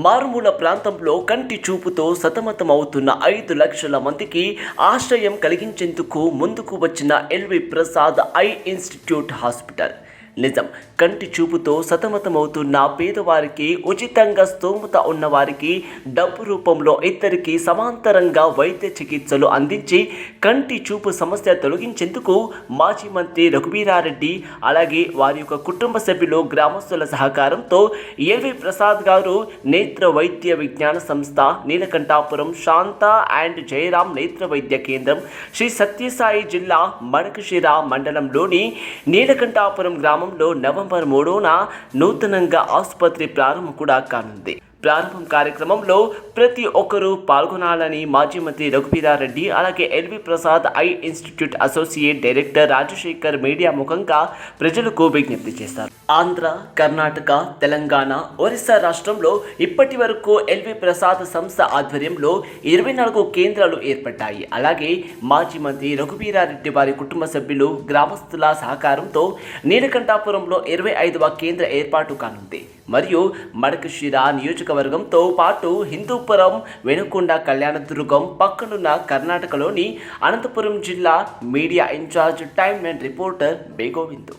మారుమూల ప్రాంతంలో కంటి చూపుతో సతమతమవుతున్న 5 లక్షల మందికి ఆశ్రయం కలిగించేందుకు ముందుకు వచ్చిన L V Prasad Eye Institute hospital. నిజం, కంటి చూపుతో సతమతమవుతున్న పేదవారికి, ఉచితంగా స్తోమత ఉన్నవారికి డబ్బు రూపంలో ఇద్దరికి సమాంతరంగా వైద్య చికిత్సలు అందించి కంటి చూపు సమస్య తొలగించేందుకు మాజీ మంత్రి రఘువీరారెడ్డి, అలాగే వారి యొక్క కుటుంబ సభ్యులు, గ్రామస్తుల సహకారంతో ఎల్వి ప్రసాద్ గారు నేత్ర వైద్య విజ్ఞాన సంస్థ, నీలకంఠాపురం శాంత అండ్ జయరాం నేత్ర వైద్య కేంద్రం, శ్రీ సత్యసాయి జిల్లా మడకశిర మండలంలోని నీలకంఠాపురం గ్రామంలో నవంబర్ 3న నూతనంగా ఆసుపత్రి ప్రారంభం కూడా కానుంది. ప్రారంభం కార్యక్రమంలో ప్రతి ఒక్కరూ పాల్గొనాలని మాజీ మంత్రి రఘువీరారెడ్డి, అలాగే L V Prasad Eye Institute associate director Rajasekhar media ముఖంగా ప్రజలకు విజ్ఞప్తి చేశారు. ఆంధ్ర, కర్ణాటక, తెలంగాణ, ఒరిస్సా రాష్ట్రంలో ఇప్పటి వరకు ఎల్వి ప్రసాద్ సంస్థ ఆధ్వర్యంలో 24 కేంద్రాలు ఏర్పడ్డాయి. అలాగే మాజీ మంత్రి రఘువీరారెడ్డి వారి కుటుంబ సభ్యులు, గ్రామస్తుల సహకారంతో నీలకంఠాపురంలో 25వ కేంద్ర ఏర్పాటు కానుంది. మరియు మడకశిర నియోజకవర్గంతో పాటు హిందూపురం, వెనుకొండ, కళ్యాణదుర్గం పక్కనున్న కర్ణాటకలోని అనంతపురం జిల్లా. Media in charge, time and reporter బేగోవిందు.